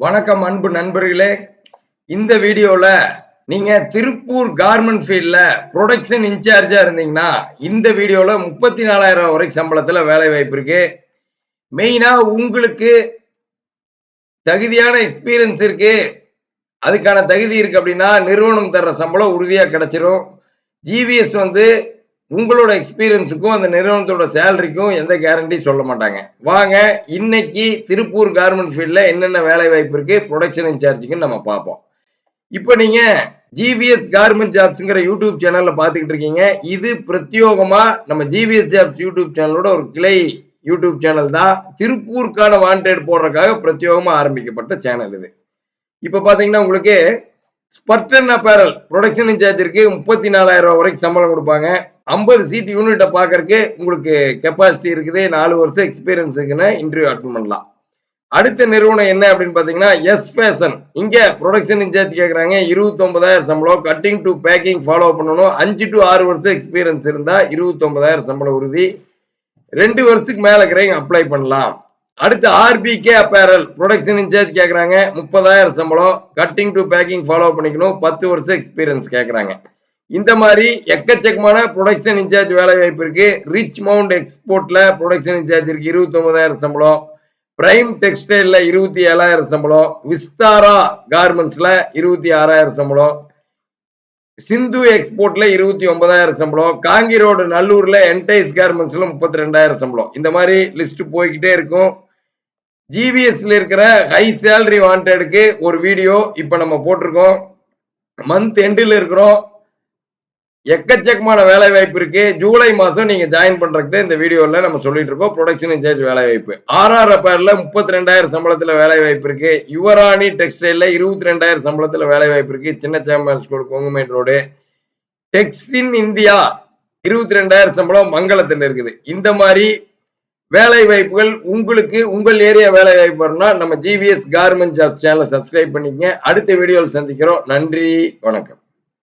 வணக்கம் அன்பு நண்பர்களே. இந்த வீடியோல நீங்க திருப்பூர் கார்மெண்ட் ஃபீல்ட்ல ப்ரொடக்ஷன் இன்சார்ஜா இருந்தீங்கன்னா இந்த வீடியோல 34,000 வரைக்கும் சம்பளத்துல வேலை வாய்ப்பு இருக்கு. மெயினா உங்களுக்கு தகுதியான எக்ஸ்பீரியன்ஸ் இருக்கு, அதுக்கான தகுதி இருக்கு அப்படின்னா நிறுவனம் தர்ற சம்பளம் உறுதியா கிடைச்சிரும். ஜிவிஎஸ் உங்களோட எக்ஸ்பீரியன்ஸுக்கும் அந்த நிறுவனத்தோட சேலரிக்கும் எந்த கேரண்டி சொல்ல மாட்டாங்க. வாங்க இன்னைக்கு திருப்பூர் கார்மெண்ட் ஃபீல்ட்ல என்னென்ன வேலை வாய்ப்பு இருக்கு ப்ரொடக்ஷன் இன்சார்ஜுக்குன்னு நம்ம பார்ப்போம். இப்போ நீங்க ஜிவிஎஸ் கார்மெண்ட் ஜாப்ஸ்ங்கிற யூடியூப் சேனல்ல பாத்துக்கிட்டு இருக்கீங்க. இது பிரத்யோகமா நம்ம ஜிவிஎஸ் ஜாப்ஸ் யூடியூப் சேனலோட ஒரு கிளை யூடியூப் சேனல் தான். திருப்பூருக்கான வாண்டட் போடுறதுக்காக பிரத்யோகமா ஆரம்பிக்கப்பட்ட சேனல் இது. இப்ப பாத்தீங்கன்னா உங்களுக்கு ஸ்பர்டன் அப்பேரல் ப்ரொடக்ஷன் இன்சார்ஜ் இருக்கு. 34,000 வரைக்கும் சம்பளம் கொடுப்பாங்க. 50 சீட் யூனிட்டை பாக்குறதுக்கு உங்களுக்கு கெப்பாசிட்டி இருக்குது. 4 வருஷம் எக்ஸ்பீரியன்ஸ் இருக்குன்னு இன்டர்வியூ அட்டன் பண்ணலாம். அடுத்த நிறுவனம் என்ன அப்படின்னு பாத்தீங்கன்னா எஸ் ஃபேஷன். இங்க ப்ரொடக்ஷன் இன்சார்ஜ் கேக்குறாங்க. 29,000 சம்பளம். கட்டிங் டு பேக்கிங் ஃபாலோ பண்ணணும். 5 to 6 வருஷம் எக்ஸ்பீரியன்ஸ் இருந்தா 29,000 சம்பளம் உறுதி. 2 வருஷத்துக்கு மேல இருக்கிறவங்க அப்ளை பண்ணலாம். அடுத்து ஆர்பிகே அப்பேரல் ப்ரொடக்ஷன் இன்சார்ஜ் கேக்குறாங்க. 30,000 சம்பளம். கட்டிங் டு பேக்கிங் ஃபாலோ பண்ணிக்கணும். 10 வருஷம் எக்ஸ்பீரியன்ஸ் கேக்குறாங்க. இந்த மாதிரி எக்கச்சக்கமான ப்ரொடக்ஷன் இன்சார்ஜ் வேலை வாய்ப்பு இருக்கு. ரிச் மவுண்ட் எக்ஸ்போர்ட்ல ப்ரொடக்ஷன் இன்சார்ஜ் இருக்கு. 29,000 சம்பளம். பிரைம் டெக்ஸ்டைல்ல 27,000 சம்பளம். விஸ்தாரா கார்மெண்ட்ஸ்ல 26,000 சம்பளம். சிந்து எக்ஸ்போர்ட்ல 29,000 சம்பளம். காங்கி ரோடு நல்லூர்ல என்டைஸ் கார்மெண்ட்ஸ்ல 32,000 சம்பளம். இந்த மாதிரி லிஸ்ட் போய்கிட்டே இருக்கும். ஜிவிஎஸ்ல இருக்கிற ஹை சேலரி வாண்டடுக்கு ஒரு வீடியோ இப்ப நம்ம போட்டிருக்கோம். மந்த் எண்டில் இருக்கிறோம். எக்கச்சக்கமான வேலை வாய்ப்பு இருக்கு. ஜூலை மாசம் நீங்க ஜாயின் பண்றதுக்கு இந்த வீடியோல நம்ம சொல்லிட்டு இருக்கோம். ப்ரொடக்ஷன் இன்சார்ஜ் வேலை வாய்ப்பு. ஆர்ஆர் அப்பேர்ல 32,000 சம்பளத்துல வேலை வாய்ப்பு இருக்கு. யுவராணி டெக்ஸ்டைல்ல 22,000 சம்பளத்துல வேலை வாய்ப்பு இருக்கு. சின்ன சேம்பர் ஸ்கூல் கொங்குமேட் ரோடு. டெக்ஸின் இந்தியா 22,000 சம்பளம் மங்களத்துல இருக்குது. இந்த மாதிரி வேலை வாய்ப்புகள் உங்களுக்கு உங்கள் ஏரியா வேலை வாய்ப்பு வரணும்னா நம்ம ஜிவிஎஸ் கார்மெண்ட் ஜாப் சேனலை சப்ஸ்கிரைப் பண்ணிக்கங்க. அடுத்த வீடியோவில் சந்திக்கிறோம். நன்றி, வணக்கம்.